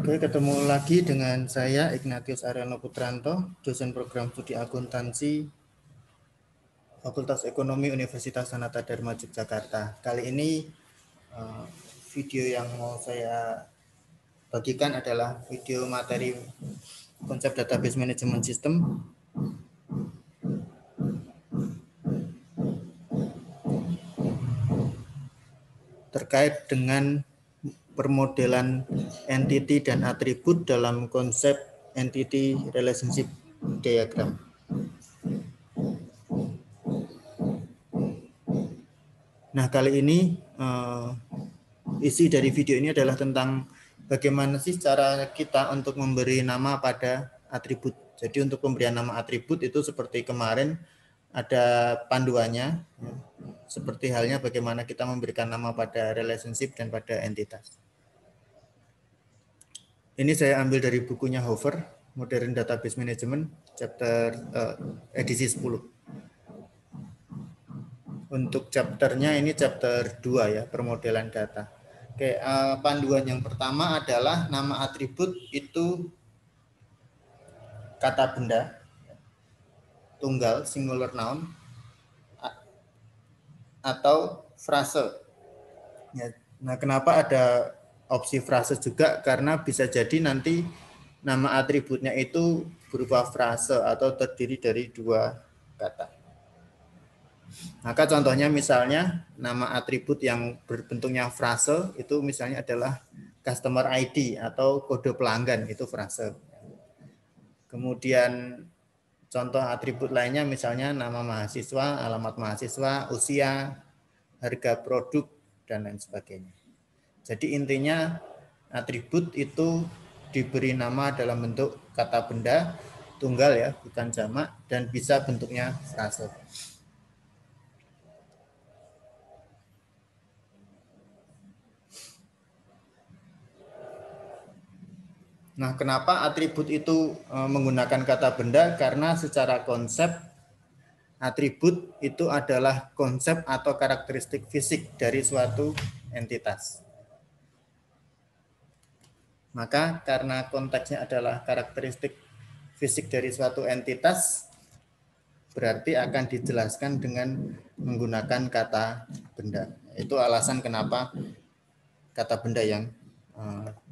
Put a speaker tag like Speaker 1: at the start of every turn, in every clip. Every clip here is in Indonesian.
Speaker 1: Oke, ketemu lagi dengan saya Ignatius Ariano Putranto, dosen program studi akuntansi Fakultas Ekonomi Universitas Sanata Dharma Yogyakarta. Kali ini video yang mau saya bagikan adalah video materi konsep database management system. Terkait dengan permodelan entity dan atribut dalam konsep entity relationship diagram. Nah, kali ini isi dari video ini adalah tentang bagaimana sih cara kita untuk memberi nama pada atribut. Jadi untuk pemberian nama atribut itu seperti kemarin ada panduannya, seperti halnya bagaimana kita memberikan nama pada relationship dan pada entitas. Ini saya ambil dari bukunya Hover, Modern Database Management, chapter edisi 10. Untuk chapternya ini chapter 2 ya, permodelan data. Oke, panduan yang pertama adalah nama atribut itu kata benda, tunggal, singular noun, atau frase. Ya, nah, kenapa ada opsi frase juga? Karena bisa jadi nanti nama atributnya itu berupa frase atau terdiri dari dua kata. Maka contohnya misalnya nama atribut yang berbentuknya frase itu misalnya adalah customer ID atau kode pelanggan, itu frase. Kemudian contoh atribut lainnya misalnya nama mahasiswa, alamat mahasiswa, usia, harga produk, dan lain sebagainya. Jadi intinya atribut itu diberi nama dalam bentuk kata benda, tunggal ya, bukan jamak, dan bisa bentuknya frase. Nah, kenapa atribut itu menggunakan kata benda? Karena secara konsep atribut itu adalah konsep atau karakteristik fisik dari suatu entitas. Maka karena konteksnya adalah karakteristik fisik dari suatu entitas, berarti akan dijelaskan dengan menggunakan kata benda. Itu alasan kenapa kata benda yang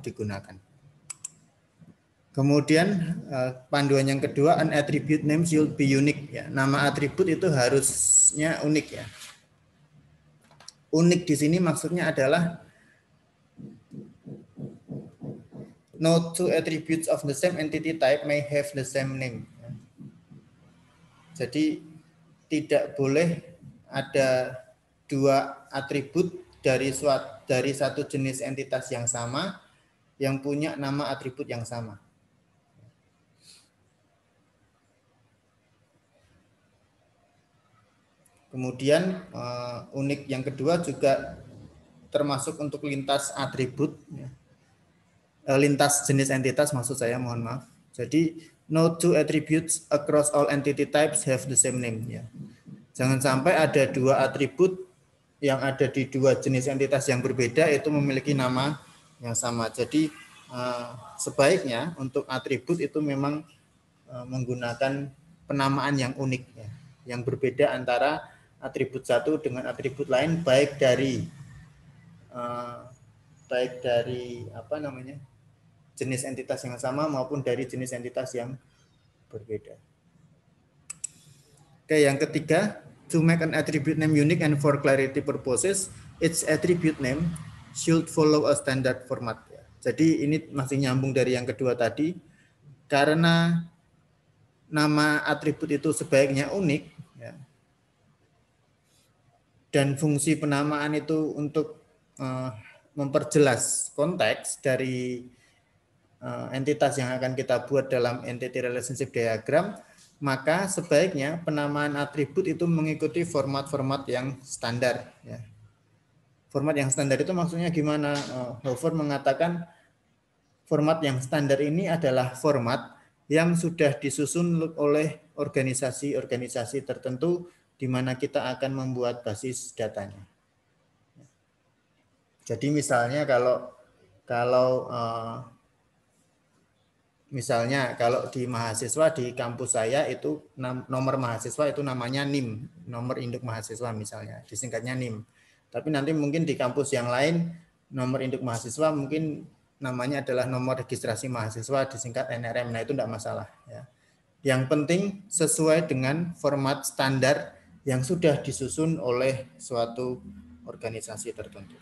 Speaker 1: digunakan. Kemudian panduan yang kedua, an attribute name should be unique. Ya, nama atribut itu harusnya unik ya. Unik di sini maksudnya adalah no two attributes of the same entity type may have the same name. Jadi tidak boleh ada dua atribut dari satu jenis entitas yang sama yang punya nama atribut yang sama. Kemudian unik yang kedua juga termasuk untuk lintas atribut, lintas jenis entitas maksud saya, mohon maaf. Jadi no two attributes across all entity types have the same name. Ya. Jangan sampai ada dua atribut yang ada di dua jenis entitas yang berbeda itu memiliki nama yang sama. Jadi sebaiknya untuk atribut itu memang menggunakan penamaan yang unik, ya, yang berbeda antara atribut satu dengan atribut lain, baik dari jenis entitas yang sama maupun dari jenis entitas yang berbeda. Oke, yang ketiga, to make an attribute name unique and for clarity purposes, its attribute name should follow a standard format. Jadi ini masih nyambung dari yang kedua tadi, karena nama atribut itu sebaiknya unik, ya, dan fungsi penamaan itu untuk memperjelas konteks dari entitas yang akan kita buat dalam entity relationship diagram, maka sebaiknya penamaan atribut itu mengikuti format-format yang standar. Ya. Format yang standar itu maksudnya gimana? Hover mengatakan format yang standar ini adalah format yang sudah disusun oleh organisasi-organisasi tertentu di mana kita akan membuat basis datanya. Jadi misalnya kalau Misalnya kalau di mahasiswa di kampus saya itu nomor mahasiswa itu namanya NIM, nomor induk mahasiswa misalnya, disingkatnya NIM. Tapi nanti mungkin di kampus yang lain nomor induk mahasiswa mungkin namanya adalah nomor registrasi mahasiswa disingkat NRM. Nah, itu tidak masalah ya. Yang penting sesuai dengan format standar yang sudah disusun oleh suatu organisasi tertentu.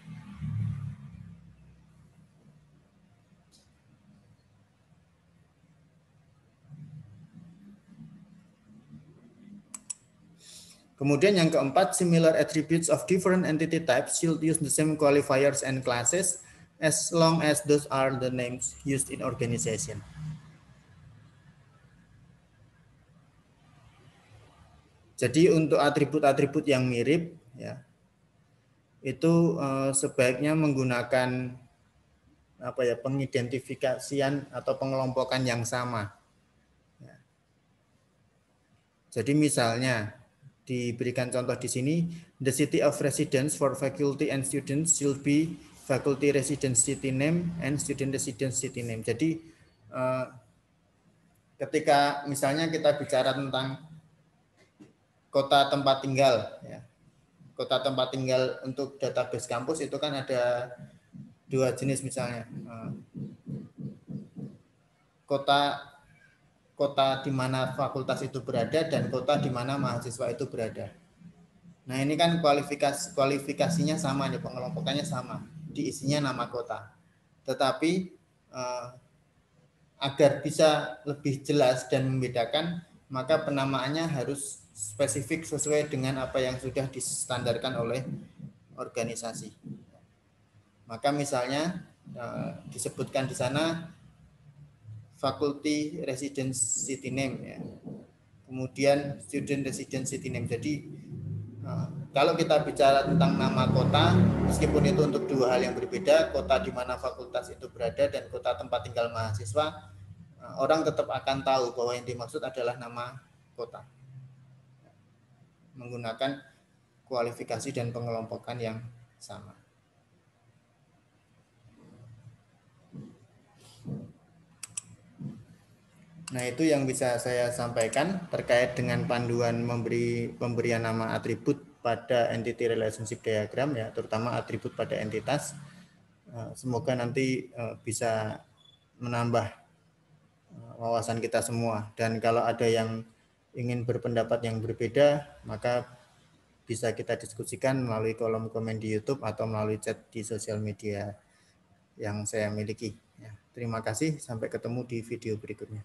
Speaker 1: Kemudian yang keempat, similar attributes of different entity types should use the same qualifiers and classes as long as those are the names used in organization. Jadi untuk atribut-atribut yang mirip, ya, itu sebaiknya menggunakan pengidentifikasian atau pengelompokan yang sama. Ya. Jadi misalnya diberikan contoh di sini, the city of residence for faculty and students should be faculty residence city name and student residence city name. Jadi ketika misalnya kita bicara tentang kota tempat tinggal, ya, kota tempat tinggal untuk database kampus itu kan ada dua jenis misalnya, kota di mana fakultas itu berada dan kota di mana mahasiswa itu berada. Nah, ini kan kualifikasinya sama nih, pengelompokannya sama, diisinya nama kota. Tetapi agar bisa lebih jelas dan membedakan, maka penamaannya harus spesifik sesuai dengan apa yang sudah distandarkan oleh organisasi. Maka misalnya disebutkan di sana faculty residence city name, ya. Kemudian student residence city name. Jadi kalau kita bicara tentang nama kota, meskipun itu untuk dua hal yang berbeda, kota di mana fakultas itu berada dan kota tempat tinggal mahasiswa, orang tetap akan tahu bahwa yang dimaksud adalah nama kota. Menggunakan kualifikasi dan pengelompokan yang sama. Nah, itu yang bisa saya sampaikan terkait dengan panduan pemberian nama atribut pada entity relationship diagram, ya, terutama atribut pada entitas. Semoga nanti bisa menambah wawasan kita semua. Dan kalau ada yang ingin berpendapat yang berbeda, maka bisa kita diskusikan melalui kolom komen di YouTube atau melalui chat di sosial media yang saya miliki. Terima kasih, sampai ketemu di video berikutnya.